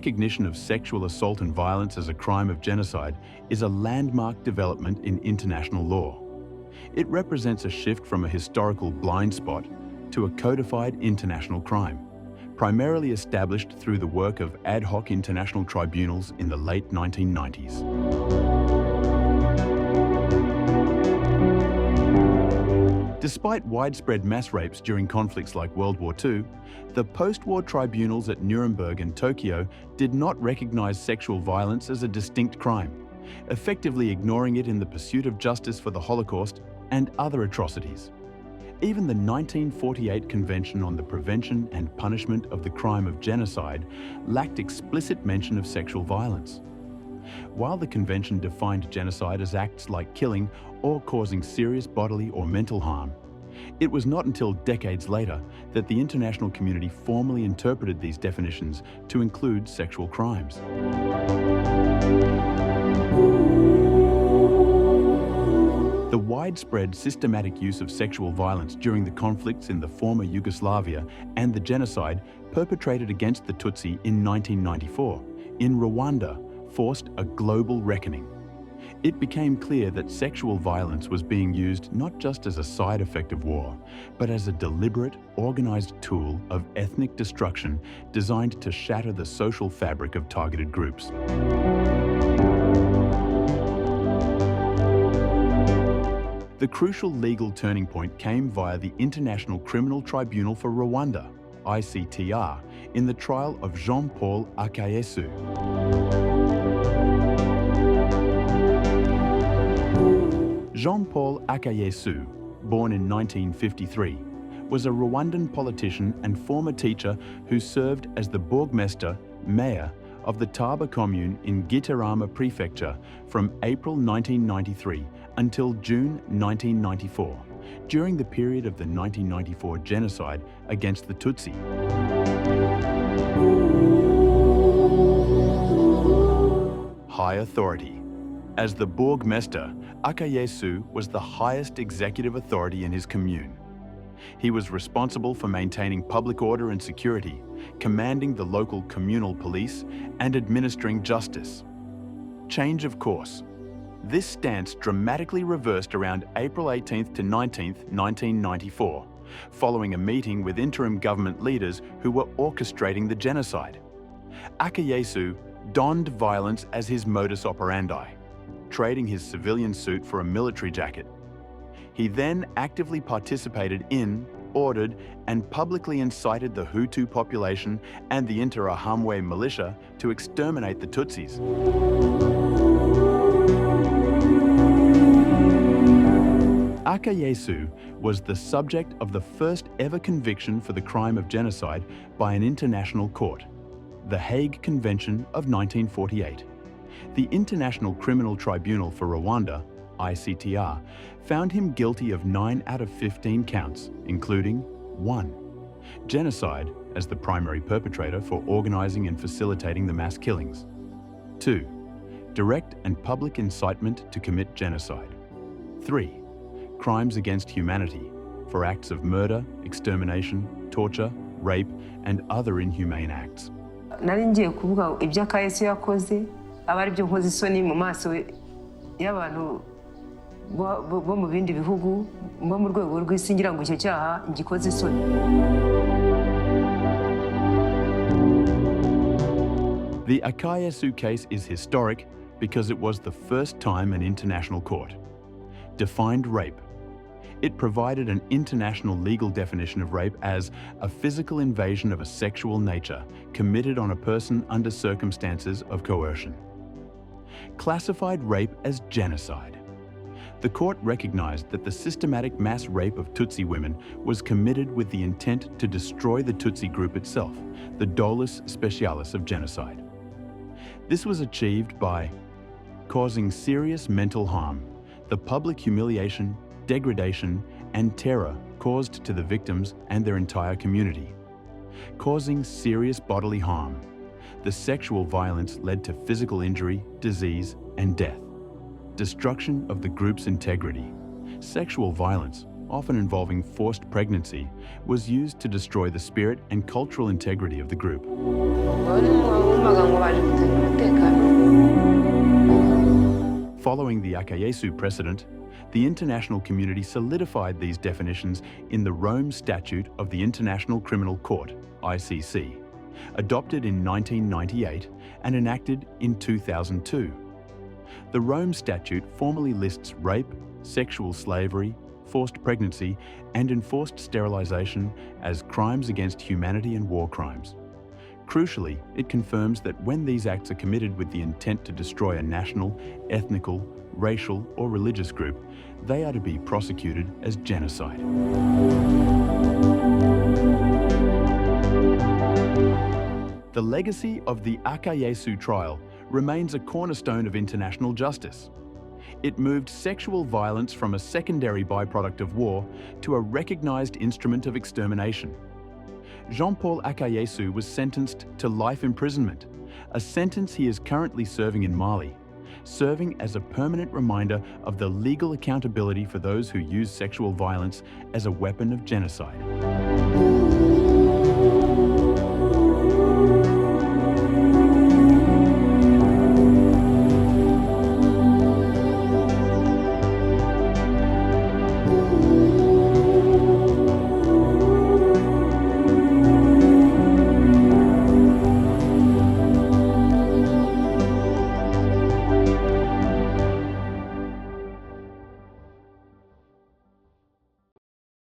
recognition of sexual assault and violence as a crime of genocide is a landmark development in international law. It represents a shift from a historical blind spot to a codified international crime, primarily established through the work of ad hoc international tribunals in the late 1990s. Despite widespread mass rapes during conflicts like World War II, the post-war tribunals at Nuremberg and Tokyo did not recognize sexual violence as a distinct crime, effectively ignoring it in the pursuit of justice for the Holocaust and other atrocities. Even the 1948 Convention on the Prevention and Punishment of the Crime of Genocide lacked explicit mention of sexual violence. While the convention defined genocide as acts like killing or causing serious bodily or mental harm, it was not until decades later that the international community formally interpreted these definitions to include sexual crimes. The widespread systematic use of sexual violence during the conflicts in the former Yugoslavia and the genocide perpetrated against the Tutsi in 1994 in Rwanda forced a global reckoning. It became clear that sexual violence was being used not just as a side effect of war, but as a deliberate, organized tool of ethnic destruction designed to shatter the social fabric of targeted groups. The crucial legal turning point came via the International Criminal Tribunal for Rwanda, ICTR, in the trial of Jean-Paul Akayesu. Jean-Paul Akayesu, born in 1953, was a Rwandan politician and former teacher who served as the Bourgmester, mayor of the Taba commune in Gitarama Prefecture from April 1993 until June 1994, during the period of the 1994 genocide against the Tutsi. High authority. As the Bourgmester, Akayesu was the highest executive authority in his commune. He was responsible for maintaining public order and security, commanding the local communal police, and administering justice. Change of course. This stance dramatically reversed around April 18th to 19th, 1994, following a meeting with interim government leaders who were orchestrating the genocide. Akayesu donned violence as his modus operandi, trading his civilian suit for a military jacket. He then actively participated in, ordered, and publicly incited the Hutu population and the Interahamwe militia to exterminate the Tutsis. Akayesu was the subject of the first ever conviction for the crime of genocide by an international court, the Hague Convention of 1948. The International Criminal Tribunal for Rwanda, ICTR, found him guilty of 9 out of 15 counts, including 1. Genocide as the primary perpetrator for organizing and facilitating the mass killings. 2. Direct and public incitement to commit genocide. 3. Crimes against humanity for acts of murder, extermination, torture, rape, and other inhumane acts. Nari ngiye kuvuga ibyo Akayesu yakoze abari byo nkoze isoni mu maso y'abantu bo mu bindi bihugu bo mu rwego rw'isi ngira ngo icyo cyaha ngikoze isoni. The Akayesu case is historic because it was the first time an international court defined rape. It provided an international legal definition of rape as a physical invasion of a sexual nature committed on a person under circumstances of coercion. Classified rape as genocide. The court recognized that the systematic mass rape of Tutsi women was committed with the intent to destroy the Tutsi group itself, the dolus specialis of genocide. This was achieved by causing serious mental harm, the public humiliation, degradation, and terror caused to the victims and their entire community. Causing serious bodily harm. The sexual violence led to physical injury, disease, and death. Destruction of the group's integrity. Sexual violence, often involving forced pregnancy, was used to destroy the spirit and cultural integrity of the group. Following the Akayesu precedent, the international community solidified these definitions in the Rome Statute of the International Criminal Court, ICC, adopted in 1998 and enacted in 2002. The Rome Statute formally lists rape, sexual slavery, forced pregnancy, and enforced sterilization as crimes against humanity and war crimes. Crucially, it confirms that when these acts are committed with the intent to destroy a national, ethnical, racial, or religious group, they are to be prosecuted as genocide. The legacy of the Akayesu trial remains a cornerstone of international justice. It moved sexual violence from a secondary byproduct of war to a recognized instrument of extermination. Jean-Paul Akayesu was sentenced to life imprisonment, a sentence he is currently serving in Mali, serving as a permanent reminder of the legal accountability for those who use sexual violence as a weapon of genocide.